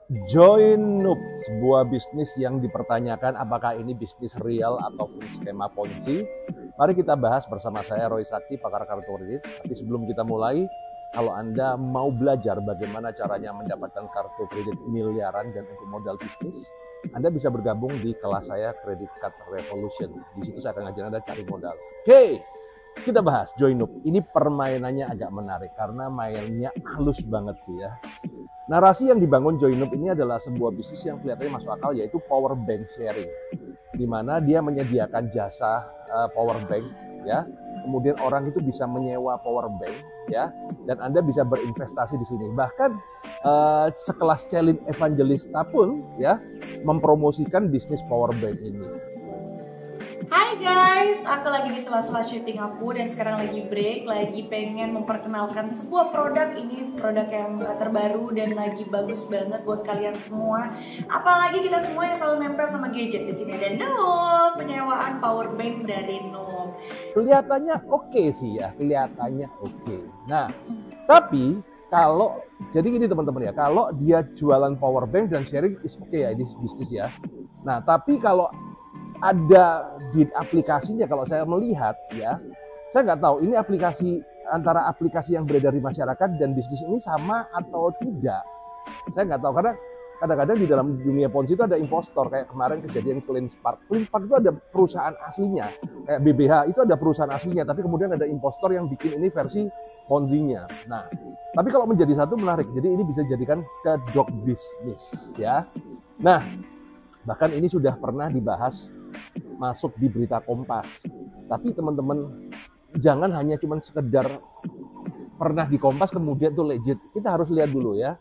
Join Noob, sebuah bisnis yang dipertanyakan apakah ini bisnis real ataupun skema Ponzi. Mari kita bahas bersama saya Roy Sakti, pakar kartu kredit. Tapi sebelum kita mulai, kalau Anda mau belajar bagaimana caranya mendapatkan kartu kredit miliaran dan untuk modal bisnis, Anda bisa bergabung di kelas saya Credit Card Revolution. Di situ saya akan ngajarin Anda cari modal. Oke, kita bahas Join Noob. Ini permainannya agak menarik karena mainnya halus banget sih ya. Narasi yang dibangun Join Noob ini adalah sebuah bisnis yang kelihatannya masuk akal, yaitu power bank sharing, di mana dia menyediakan jasa power bank, ya. Kemudian orang itu bisa menyewa power bank, ya, dan Anda bisa berinvestasi di sini. Bahkan sekelas Celine Evangelista pun, ya, mempromosikan bisnis power bank ini. Hai guys, aku lagi di sela-sela syuting aku dan sekarang lagi break, lagi pengen memperkenalkan sebuah produk. Ini produk yang terbaru dan lagi bagus banget buat kalian semua. Apalagi kita semua yang selalu nempel sama gadget. Di sini ada Noob, penyewaan power bank dari Noob. Kelihatannya oke sih ya, kelihatannya oke. Nah, tapi kalau jadi gini teman-teman ya, kalau dia jualan power bank dan sharing is oke ya, ini bisnis ya. Nah, tapi kalau ada di aplikasinya, kalau saya melihat ya, saya nggak tahu ini aplikasi antara aplikasi yang beredar di masyarakat dan bisnis ini sama atau tidak. Saya nggak tahu karena kadang-kadang di dalam dunia Ponzi itu ada impostor, kayak kemarin kejadian CleanSpark. CleanSpark itu ada perusahaan aslinya, kayak BBH itu ada perusahaan aslinya, tapi kemudian ada impostor yang bikin ini versi Ponzi-nya. Nah, tapi kalau menjadi satu menarik, jadi ini bisa dijadikan kedok bisnis ya. Nah, bahkan ini sudah pernah dibahas masuk di berita Kompas. Tapi teman-teman jangan hanya cuma sekedar pernah di Kompas kemudian tuh legit. Kita harus lihat dulu ya.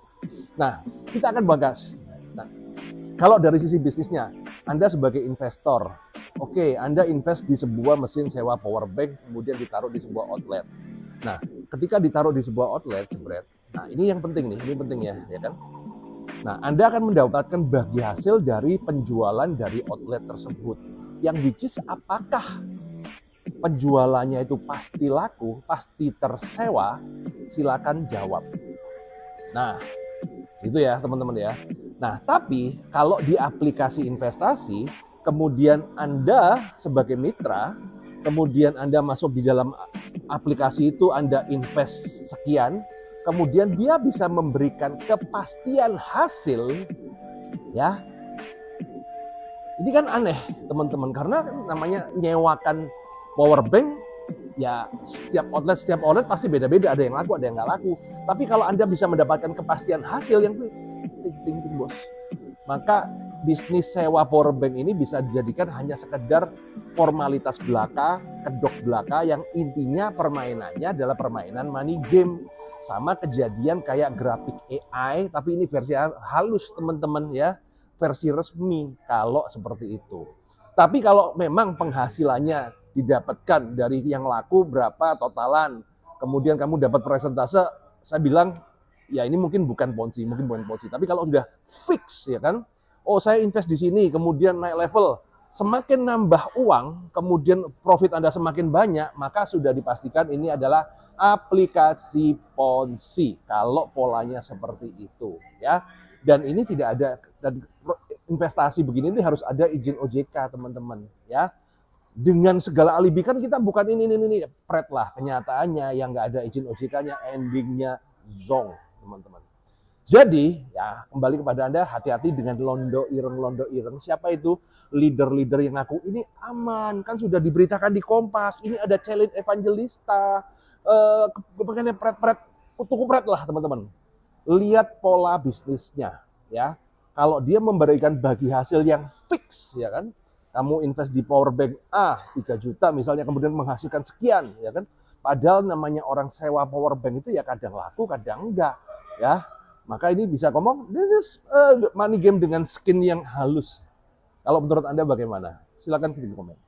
Nah, kita akan bahas. Nah, kalau dari sisi bisnisnya, Anda sebagai investor, oke, Anda invest di sebuah mesin sewa power bank kemudian ditaruh di sebuah outlet. Nah, ketika ditaruh di sebuah outlet, nah ini yang penting nih, ini penting ya kan? Nah, Anda akan mendapatkan bagi hasil dari penjualan dari outlet tersebut. Yang which is apakah penjualannya itu pasti laku, pasti tersewa? Silakan jawab. Nah, itu ya teman-teman ya. Nah, tapi kalau di aplikasi investasi, kemudian Anda sebagai mitra, kemudian Anda masuk di dalam aplikasi itu, Anda invest sekian, kemudian dia bisa memberikan kepastian hasil, ya. Ini kan aneh, teman-teman, karena namanya nyewakan power bank, ya setiap outlet pasti beda-beda, ada yang laku, ada yang nggak laku. Tapi kalau Anda bisa mendapatkan kepastian hasil yang ting bos, maka bisnis sewa power bank ini bisa dijadikan hanya sekedar formalitas belaka, kedok belaka yang intinya permainannya adalah permainan money game. Sama kejadian kayak grafik AI, tapi ini versi halus teman-teman ya, versi resmi kalau seperti itu. Tapi kalau memang penghasilannya didapatkan dari yang laku berapa totalan, kemudian kamu dapat persentase, saya bilang ya ini mungkin bukan Ponzi, tapi kalau sudah fix ya kan, oh saya invest di sini, kemudian naik level, semakin nambah uang, kemudian profit Anda semakin banyak, maka sudah dipastikan ini adalah aplikasi Ponzi kalau polanya seperti itu ya. Dan ini tidak ada, dan investasi begini ini harus ada izin OJK teman-teman ya. Dengan segala alibi kan kita bukan ini pret lah, kenyataannya yang nggak ada izin OJK-nya endingnya zong teman-teman. Jadi ya kembali kepada Anda, hati-hati dengan londo ireng. Siapa itu leader-leader yang ngaku ini aman, kan sudah diberitakan di Kompas, ini ada Celine Evangelista, kepengennya pret-pret, tuku pret lah teman-teman. Lihat pola bisnisnya ya. Kalau dia memberikan bagi hasil yang fix ya kan, kamu invest di power bank A 3 juta misalnya, kemudian menghasilkan sekian ya kan. Padahal namanya orang sewa power bank itu ya kadang laku, kadang enggak ya. Maka ini bisa ngomong, this is money game dengan skin yang halus. Kalau menurut Anda bagaimana? Silakan kirim komen.